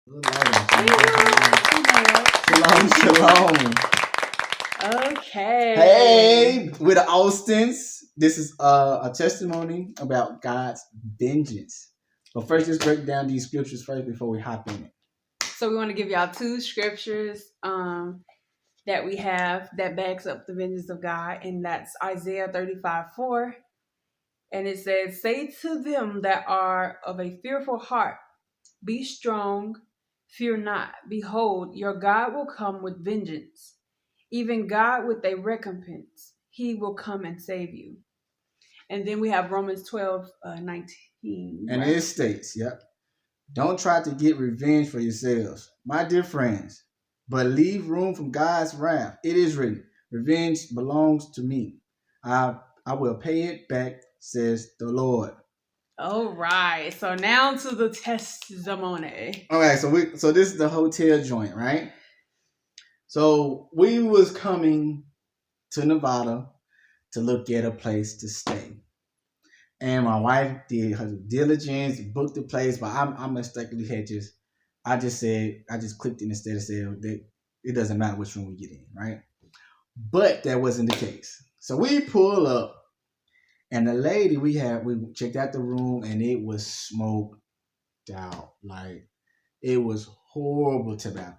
Shalom, shalom. Okay. Hey, we're the Austins. This is a testimony about God's vengeance. But first, let's break down these scriptures first before we hop in it. So we want to give y'all two scriptures that we have that backs up the vengeance of God, and that's Isaiah 35:4. And it says, "Say to them that are of a fearful heart, be strong, fear not. Behold, your God will come with vengeance, even God with a recompense. He will come and save you." And then we have Romans 12:19. And it states, don't try to get revenge for yourselves, my dear friends, but leave room for God's wrath. It is written, revenge belongs to me. I will pay it back, says the Lord. All right. So now to the testimony. All right, so this is the hotel joint, right? So we was coming to Nevada to look at a place to stay. And my wife did her diligence, booked the place, but I mistakenly I just clicked in instead of saying that it doesn't matter which room we get in, right? But that wasn't the case. So we pull up, and the lady we checked out the room, and it was smoked out. Like, it was horrible tobacco.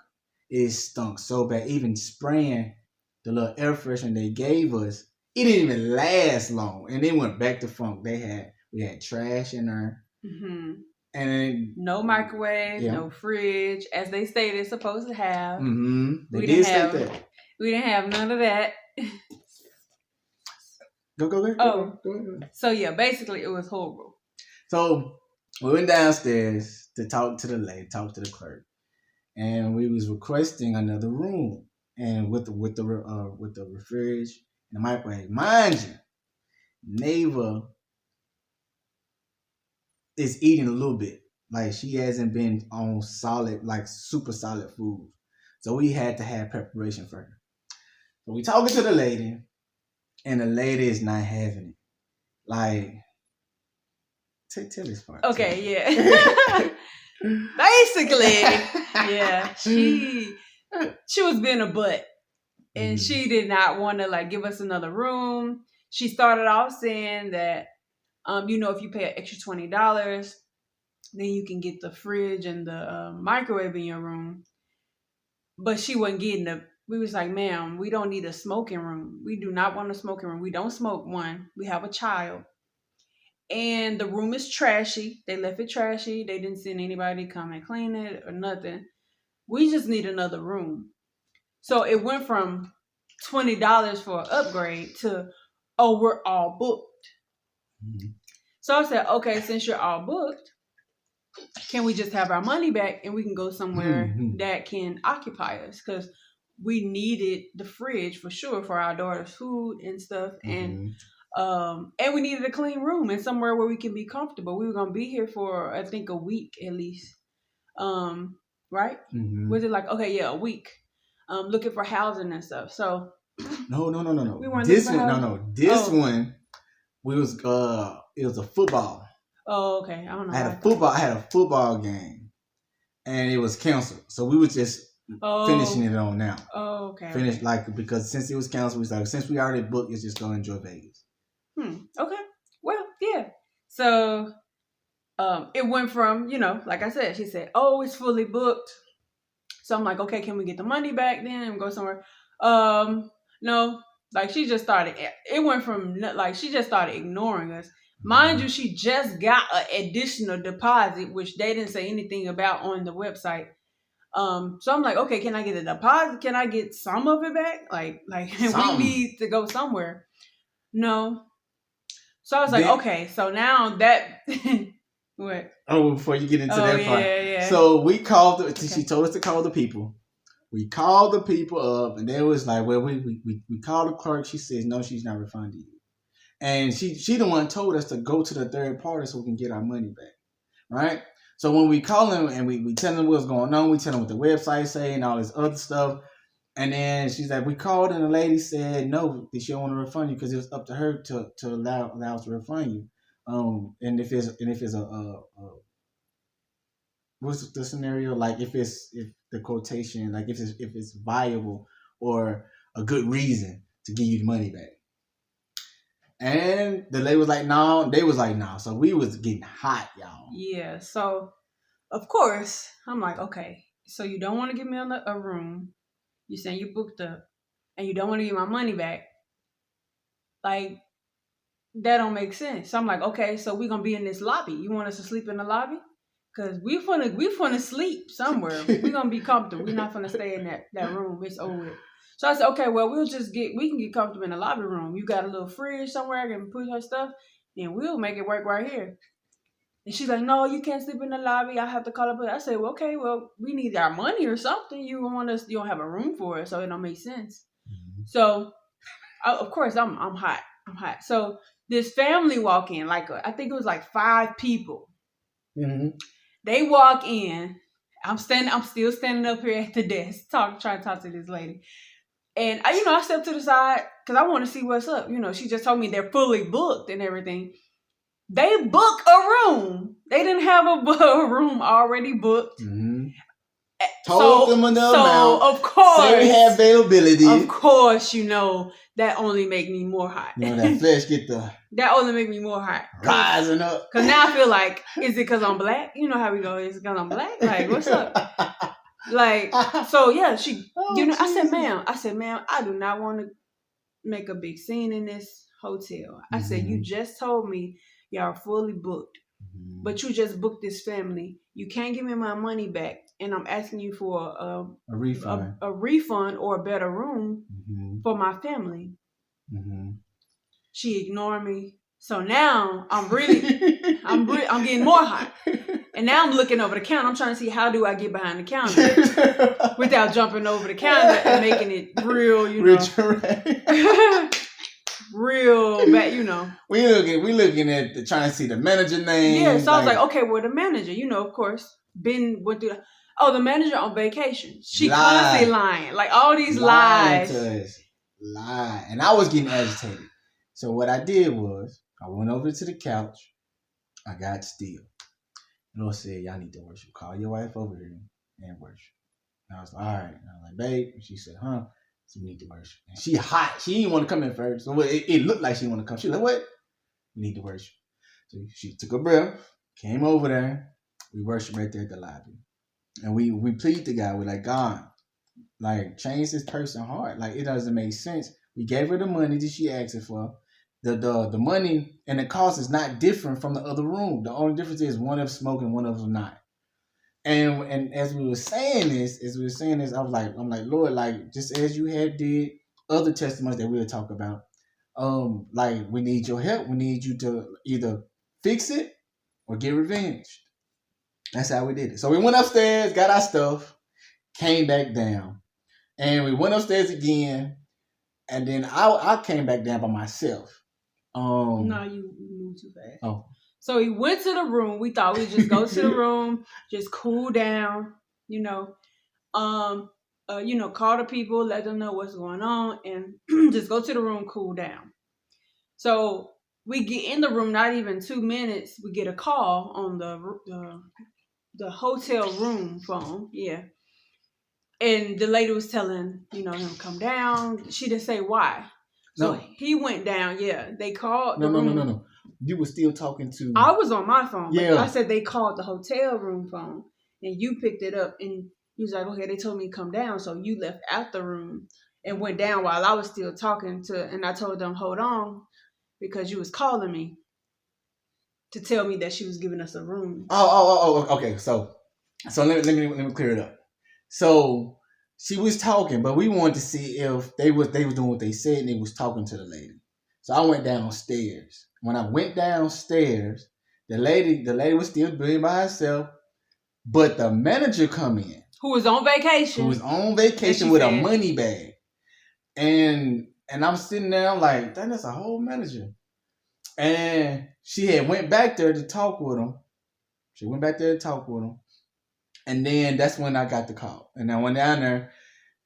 It stunk so bad. Even spraying the little air freshener they gave us, it didn't even last long. And then went back to funk. We had trash in there. Mm-hmm. And no microwave, no fridge, as they stated supposed to have. Mm-hmm. We didn't have none of that. Go ahead. Oh. Go ahead. So yeah, basically it was horrible. So we went downstairs to talk to the lady, talk to the clerk, and we was requesting another room, and with the fridge and the microwave. Mind you, Neva is eating a little bit. Like, she hasn't been on solid, like super solid food, so we had to have preparation for her. So we talking to the lady, and the lady is not having it. Like, tell this part. Okay, yeah. Basically, yeah, she was being a butt, and she did not want to like give us another room. She started off saying that, if you pay an extra $20, then you can get the fridge and the microwave in your room. But she wasn't getting we was like, ma'am, we don't need a smoking room. We do not want a smoking room. We don't smoke one. We have a child. And the room is trashy. They left it trashy. They didn't send anybody to come and clean it or nothing. We just need another room. So it went from $20 for an upgrade to, we're all booked. Mm-hmm. So I said, okay, since you're all booked, can we just have our money back and we can go somewhere that can occupy us? Because we needed the fridge for sure for our daughter's food and stuff. And we needed a clean room and somewhere where we can be comfortable. We were going to be here for, I think, a week at least. Right? Mm-hmm. Was it like, a week? Looking for housing and stuff. So No. We weren't This one, we was it was a football. Oh, okay. I don't know. I had a football game, and it was canceled. So we was just finishing it on now. Oh, okay. Because since it was canceled, we was like, since we already booked, let's just go enjoy Vegas. Okay. Well, yeah. So it went from, like I said, she said, oh, it's fully booked. So I'm like, okay, can we get the money back then and go somewhere? No. Like, she just started, it went from, like, she just started ignoring us. Mind you, she just got an additional deposit, which they didn't say anything about on the website. So I'm like, okay, can I get a deposit? Can I get some of it back? Like we need to go somewhere. No. So I was like, okay, so now that what? Oh, before you get into that part. Yeah. So we called she told us to call the people. We called the people up, and they was like, well, we called the clerk. She says, no, she's not refunding you. And she the one told us to go to the third party so we can get our money back. Right? So when we call them and we tell them what's going on, we tell them what the website say and all this other stuff. And then she's like, we called and the lady said no, she don't want to refund you because it was up to her to allow us to refund you. And if it's what's the scenario? Like if the quotation, like if it's viable or a good reason to give you the money back. And the lady was like, no. They was like, no. So we was getting hot, y'all. Yeah. So, of course, I'm like, okay. So you don't want to give me a room. You're saying you booked up. And you don't want to give my money back. Like, that don't make sense. So I'm like, okay, so we're going to be in this lobby. You want us to sleep in the lobby? Because we finna sleep somewhere. We're going to be comfortable. We're not finna stay in that room. It's over with. So I said, okay, well, we can get comfortable in the lobby room. You got a little fridge somewhere I can put her stuff, and we'll make it work right here. And she's like, no, you can't sleep in the lobby. I have to call up. I said, well, okay, well, we need our money or something. You don't have a room for it, so it don't make sense. Mm-hmm. So, of course, I'm hot. I'm hot. So this family walk in, I think it was like 5 people. Mm-hmm. They walk in. I'm still standing up here at the desk, trying to talk to this lady. And I stepped to the side because I want to see what's up. She just told me they're fully booked and everything. They book a room. They didn't have a room already booked. Mm-hmm. Told them enough amount. Of course, they have availability. Of course, that only make me more hot. That flesh that only make me more hot. Rising up. Because now I feel like, is it because I'm black? You know how we go. Is it because I'm black? Like, what's up? So yeah, she. I said, ma'am, I do not want to make a big scene in this hotel. I said, you just told me y'all are fully booked, but you just booked this family. You can't give me my money back, and I'm asking you for a refund, a refund or a better room for my family. Mm-hmm. She ignored me, so now I'm getting more hot, and now I'm looking over the counter. I'm trying to see how do I get behind the counter without jumping over the counter and making it real, real bad, We looking at trying to see the manager name. Yeah, so I was like, okay, well, the manager, of course, Ben went through. The manager on vacation. She constantly lying, like all these lies. Lie, and I was getting agitated. So what I did was I went over to the couch. I got still. The Lord said, y'all need to worship. Call your wife over here and worship. And I was like, all right. And I was like, babe. And she said, huh? So we need to worship. And she hot. She didn't want to come in first. So it looked like she didn't want to come. She was like, what? We need to worship. So she took a breath, came over there. We worshiped right there at the lobby. And we plead to God. We're like, God, like, change this person's heart. Like, it doesn't make sense. We gave her the money that she asked for. The money and the cost is not different from the other room. The only difference is one of them smoking, one of them not. And as we were saying this, I'm like, Lord, like, just as you have did other testimonies that we'll talk about, like, we need your help. We need you to either fix it or get revenge. That's how we did it. So we went upstairs, got our stuff, came back down, and we went upstairs again, and then I came back down by myself. No, you moved too fast. Oh. So he went to the room. We thought we'd just go to the room, just cool down, call the people, let them know what's going on, and just go to the room, cool down. So we get in the room, not even 2 minutes, we get a call on the hotel room phone. Yeah. And the lady was telling, him come down. She didn't say why. So he went down. Yeah. They called the room. No. You were still talking to... I was on my phone. Yeah. I said they called the hotel room phone. And you picked it up. And he was like, okay, they told me to come down. So you left out the room and went down while I was still talking and I told them, hold on, because you was calling me to tell me that she was giving us a room. Oh, okay. So let me clear it up. So she was talking, but we wanted to see if they was doing what they said and they was talking to the lady. So I went downstairs. When I went downstairs, the lady was still being by herself, but the manager come in. Who was on vacation with a money bag. And I'm sitting there, I'm like, that's a whole manager. And she had went back there to talk with him. And then that's when I got the call. And I went down there.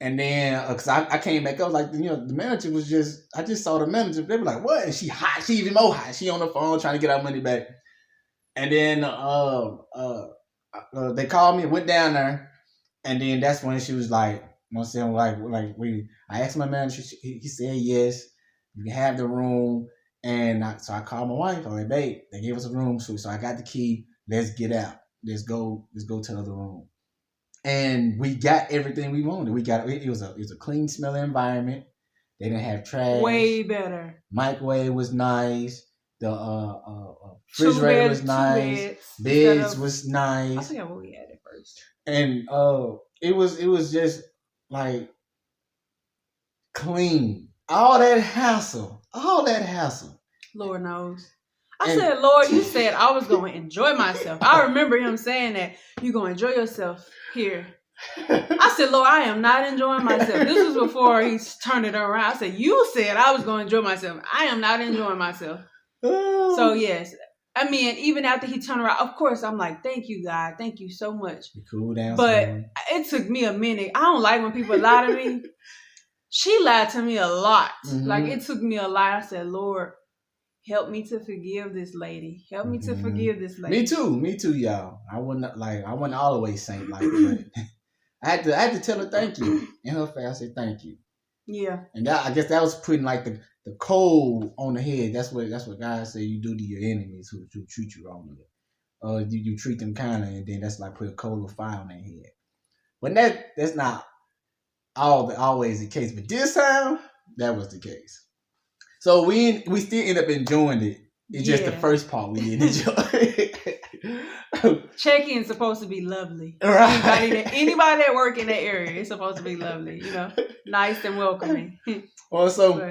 And then, because I came back, I was like, the manager was I just saw the manager. They were like, what? And she hot. She even more hot. She on the phone trying to get our money back. And then I they called me, went down there, and then that's when she was like, you know what I'm saying, I asked my manager, he said yes, you can have the room, and so I called my wife. I'm like, babe, they gave us a room, so I got the key. Let's get out. Let's go to the other room. And we got everything we wanted. It was a clean smelling environment. They didn't have trash. Way better. Microwave was nice. The refrigerator was nice. Beds was nice. I forgot what we had at first. And it was just like clean. All that hassle. Lord knows. I said, Lord, you said I was going to enjoy myself. I remember him saying that you're going to enjoy yourself here. I said, Lord, I am not enjoying myself. This was before he turned it around. I said, you said I was going to enjoy myself. I am not enjoying myself. So, yes. I mean, even after he turned around, of course, I'm like, thank you, God. Thank you so much. Cool down. But it took me a minute. I don't like when people lie to me. She lied to me a lot. Mm-hmm. Like, it took me a lot. I said, Lord, help me to forgive this lady. Help me to forgive this lady. Me too, y'all. I wasn't always saint like that. I had to tell her thank you. In her face, I said thank you. Yeah. And I guess that was putting like the coal on the head. That's what God said you do to your enemies who treat you wrongly. You treat them kindly, and then that's like put a coal of fire on their head. But that's not always the case. But this time, that was the case. So we still end up enjoying it. It's just the first part we didn't enjoy. Check-in is supposed to be lovely. Right. Anybody that work in that area is supposed to be lovely. Nice and welcoming. Well, so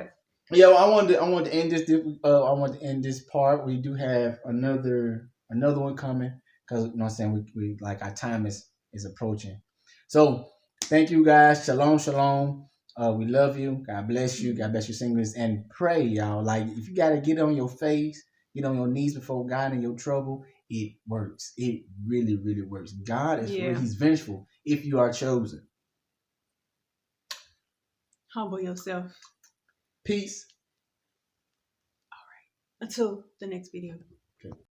I wanted to end this. I want to end this part. We do have another one coming because what I'm saying, we like our time is approaching. So thank you guys. Shalom, shalom. We love you. God bless you. God bless your singers, and pray, y'all. Like if you gotta get on your face, get on your knees before God in your trouble, it works. It really, really works. God is real. He's vengeful if you are chosen. Humble yourself. Peace. All right. Until the next video.